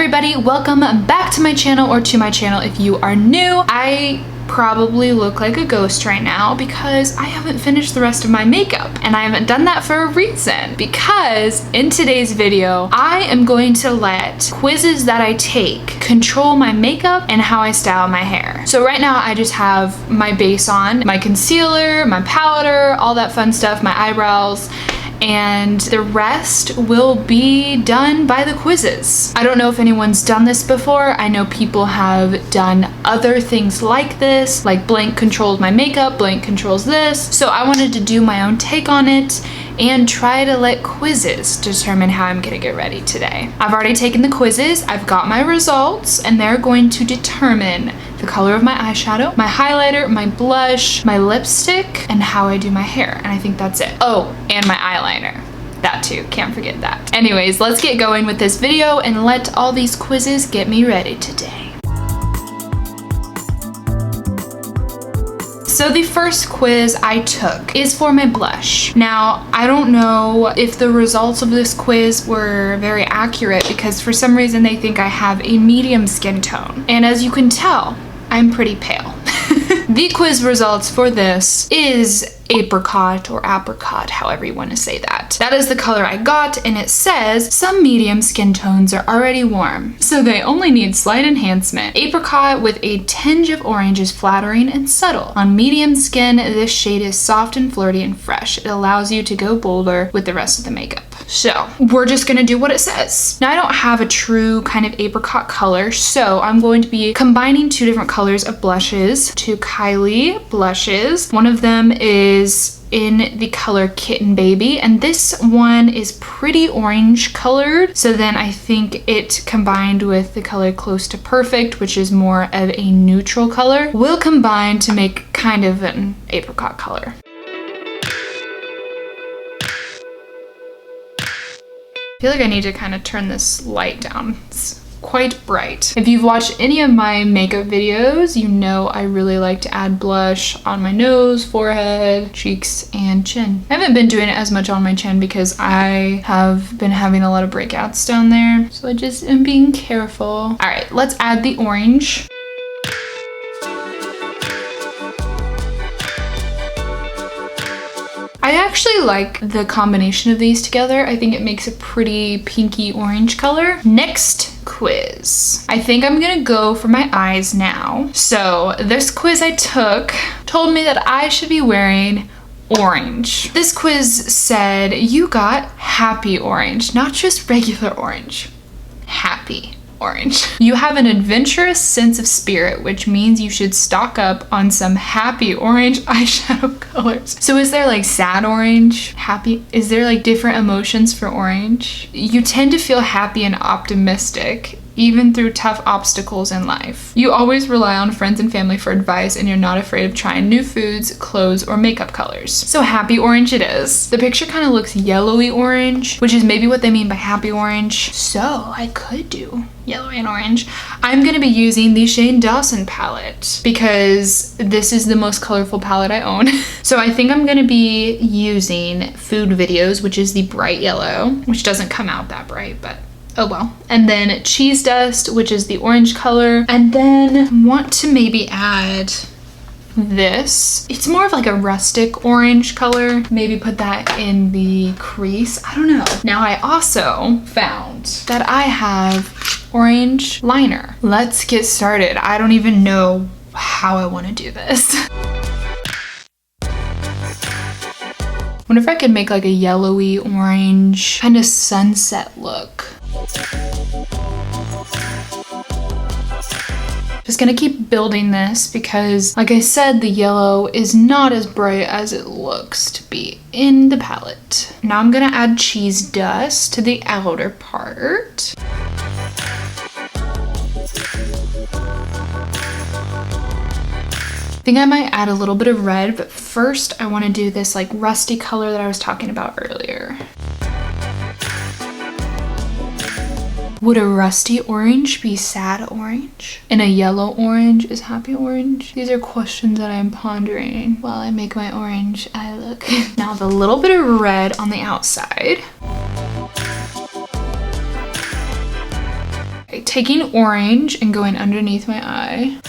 everybody, welcome back to my channel, or to my channel if you are new. I probably look like a ghost right now because I haven't finished the rest of my makeup, and I haven't done that for a reason, because in today's video I am going to let quizzes that I take control my makeup and how I style my hair. So right now I just have my base on, my concealer, my powder, all that fun stuff, my eyebrows, and the rest will be done by the quizzes. I don't know if anyone's done this before. I know people have done other things like this, like blank controls my makeup, blank controls this. So I wanted to do my own take on it and try to let quizzes determine how I'm gonna get ready today. I've already taken the quizzes, I've got my results, and they're going to determine the color of my eyeshadow, my highlighter, my blush, my lipstick, and how I do my hair. And I think that's it. Oh, and my eyeliner. That too, can't forget that. Anyways, let's get going with this video and let all these quizzes get me ready today. So the first quiz I took is for my blush. Now, I don't know if the results of this quiz were very accurate because for some reason they think I have a medium skin tone. And as you can tell, I'm pretty pale. The quiz results for this is apricot or apricot, however you want to say that. That is the color I got, and it says some medium skin tones are already warm, so they only need slight enhancement. Apricot with a tinge of orange is flattering and subtle. On medium skin, this shade is soft and flirty and fresh. It allows you to go bolder with the rest of the makeup. So we're just gonna do what it says. Now I don't have a true kind of apricot color, so I'm going to be combining two different colors of blushes, two Kylie blushes. One of them is in the color Kitten Baby, and this one is pretty orange colored. So then I think it combined with the color Close to Perfect, which is more of a neutral color, will combine to make kind of an apricot color. I feel like I need to kind of turn this light down. It's quite bright. If you've watched any of my makeup videos, you know I really like to add blush on my nose, forehead, cheeks, and chin. I haven't been doing it as much on my chin because I have been having a lot of breakouts down there. So I just am being careful. All right, let's add the orange. I actually like the combination of these together. I think it makes a pretty pinky orange color. Next quiz. I think I'm gonna go for my eyes now. So this quiz I took told me that I should be wearing orange. This quiz said you got happy orange, not just regular orange. Happy orange. You have an adventurous sense of spirit, which means you should stock up on some happy orange eyeshadow colors. So is there like sad orange, happy? Is there like different emotions for orange? You tend to feel happy and optimistic even through tough obstacles in life. You always rely on friends and family for advice, and you're not afraid of trying new foods, clothes, or makeup colors. So happy orange it is. The picture kind of looks yellowy orange, which is maybe what they mean by happy orange. So I could do yellow and orange. I'm gonna be using the Shane Dawson palette because this is the most colorful palette I own. So I think I'm gonna be using Food Videos, which is the bright yellow, which doesn't come out that bright, but oh well. And then Cheese Dust, which is the orange color. And then want to maybe add this. It's more of like a rustic orange color. Maybe put that in the crease. I don't know. Now I also found that I have orange liner. Let's get started. I don't even know how I want to do this. Wonder if I could make like a yellowy orange kind of sunset look. Just gonna keep building this because, like I said, the yellow is not as bright as it looks to be in the palette. Now I'm gonna add Cheese Dust to the outer part. I think I might add a little bit of red, but first I want to do this like rusty color that I was talking about earlier. Would a rusty orange be sad orange? And a yellow orange is happy orange? These are questions that I'm pondering while I make my orange eye look. Now with a little bit of red on the outside. Right, taking orange and going underneath my eye.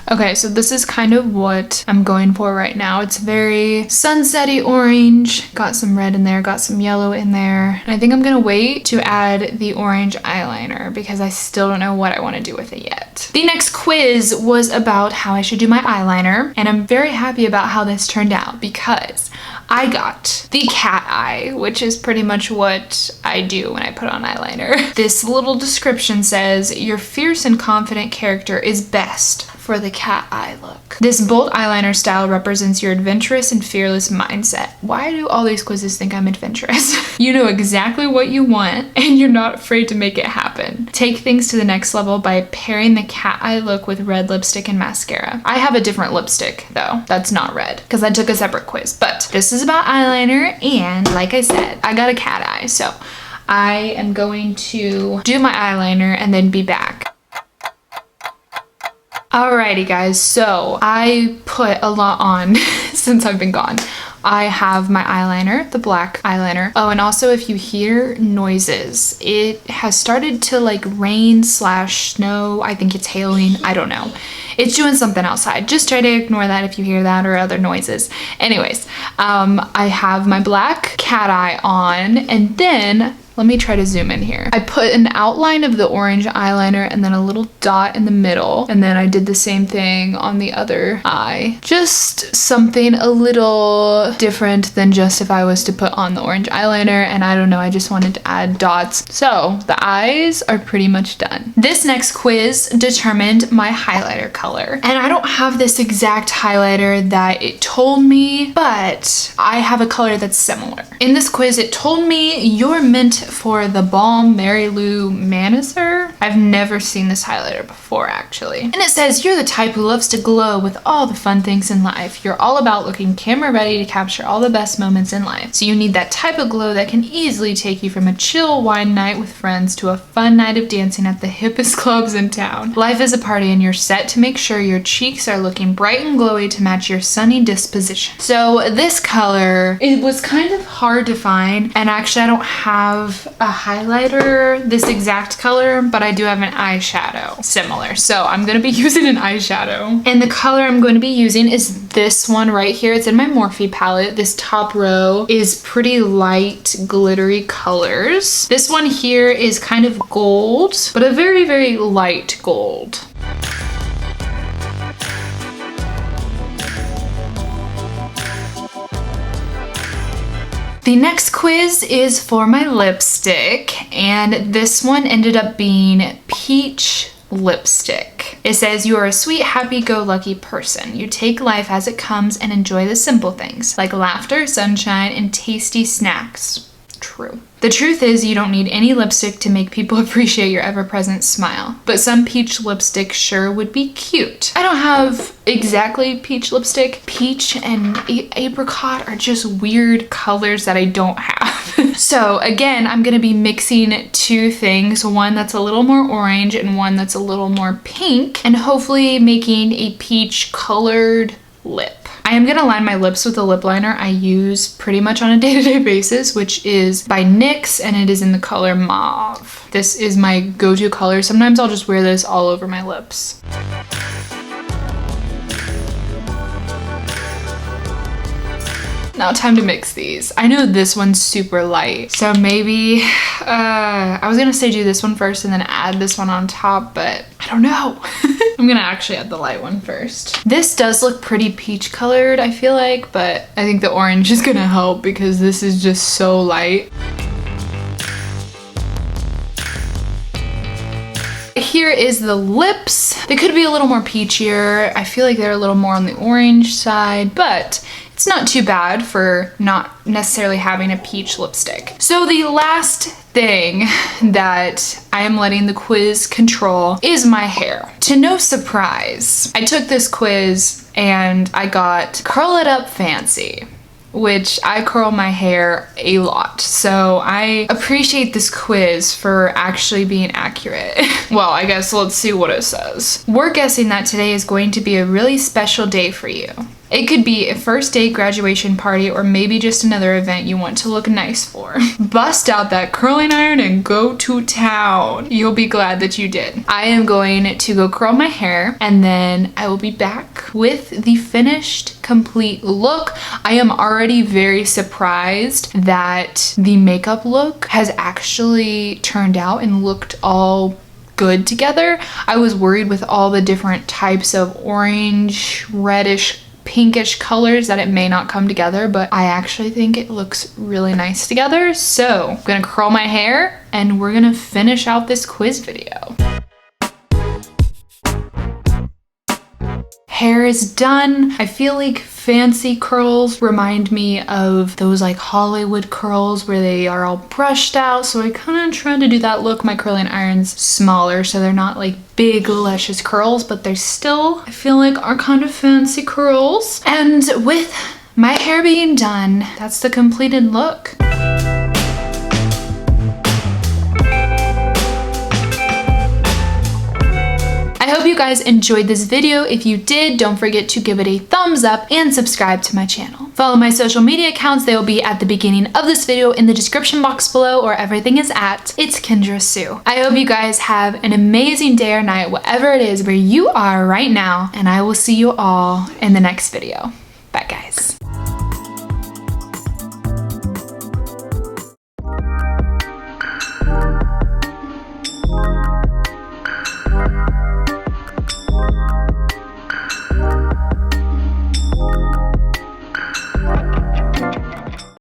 Okay, so this is kind of what I'm going for right now. It's very sunsetty orange. Got some red in there, got some yellow in there. And I think I'm gonna wait to add the orange eyeliner because I still don't know what I wanna do with it yet. The next quiz was about how I should do my eyeliner, and I'm very happy about how this turned out because I got the cat eye, which is pretty much what I do when I put on eyeliner. This little description says, your fierce and confident character is best for the cat eye look. This bold eyeliner style represents your adventurous and fearless mindset. Why do all these quizzes think I'm adventurous? You know exactly what you want and you're not afraid to make it happen. Take things to the next level by pairing the cat eye look with red lipstick and mascara. I have a different lipstick though, that's not red because I took a separate quiz, but this is about eyeliner and like I said, I got a cat eye. So I am going to do my eyeliner and then be back. Alrighty guys, so I put a lot on since I've been gone. I have my eyeliner, the black eyeliner. Oh, and also if you hear noises, it has started to like rain / snow. I think it's hailing, I don't know. It's doing something outside. Just try to ignore that if you hear that or other noises. Anyways, I have my black cat eye on and then let me try to zoom in here. I put an outline of the orange eyeliner and then a little dot in the middle. And then I did the same thing on the other eye. Just something a little different than just if I was to put on the orange eyeliner. And I don't know, I just wanted to add dots. So the eyes are pretty much done. This next quiz determined my highlighter color. And I don't have this exact highlighter that it told me, but I have a color that's similar. In this quiz, it told me you're meant for the Balm Mary Lou Manisser. I've never seen this highlighter before actually. And it says you're the type who loves to glow with all the fun things in life. You're all about looking camera ready to capture all the best moments in life. So you need that type of glow that can easily take you from a chill wine night with friends to a fun night of dancing at the hippest clubs in town. Life is a party and you're set to make sure your cheeks are looking bright and glowy to match your sunny disposition. So this color, it was kind of hard to find, and actually I don't have a highlighter this exact color, but I do have an eyeshadow similar. So I'm gonna be using an eyeshadow. And the color I'm going to be using is this one right here. It's in my Morphe palette. This top row is pretty light glittery colors. This one here is kind of gold, but a very, very light gold. The next quiz is for my lipstick, and this one ended up being peach lipstick. It says you are a sweet, happy-go-lucky person. You take life as it comes and enjoy the simple things, like laughter, sunshine, and tasty snacks. True. The truth is you don't need any lipstick to make people appreciate your ever-present smile, but some peach lipstick sure would be cute. I don't have exactly peach lipstick. Peach and apricot are just weird colors that I don't have. So again, I'm gonna be mixing two things, one that's a little more orange and one that's a little more pink, and hopefully making a peach colored lip. I am gonna line my lips with a lip liner I use pretty much on a day-to-day basis, which is by NYX, and it is in the color Mauve. This is my go-to color. Sometimes I'll just wear this all over my lips. Now time to mix these. I know this one's super light, so maybe, I was gonna say do this one first and then add this one on top, but I don't know. I'm gonna actually add the light one first. This does look pretty peach colored, I feel like, but I think the orange is gonna help because this is just so light. Here is the lips. They could be a little more peachier. I feel like they're a little more on the orange side, but it's not too bad for not necessarily having a peach lipstick. So the last thing that I am letting the quiz control is my hair. To no surprise, I took this quiz and I got Curl It Up Fancy, which I curl my hair a lot. So I appreciate this quiz for actually being accurate. Well, I guess let's see what it says. We're guessing that today is going to be a really special day for you. It could be a first date, graduation party, or maybe just another event you want to look nice for. Bust out that curling iron and go to town. You'll be glad that you did. I am going to go curl my hair and then I will be back with the finished, complete look. I am already very surprised that the makeup look has actually turned out and looked all good together. I was worried with all the different types of orange, reddish, pinkish colors that it may not come together, but I actually think it looks really nice together. So I'm gonna curl my hair and we're gonna finish out this quiz video. Hair is done. I feel like fancy curls remind me of those like Hollywood curls where they are all brushed out. So I kind of tried to do that look. My curling iron's smaller, so they're not like big luscious curls, but they're still, I feel like, are kind of fancy curls. And with my hair being done, that's the completed look. I hope you guys enjoyed this video. If you did, don't forget to give it a thumbs up and subscribe to my channel. Follow my social media accounts. They will be at the beginning of this video in the description box below, or everything is at It's Kendra Sue. I hope you guys have an amazing day or night, whatever it is where you are right now, and I will see you all in the next video.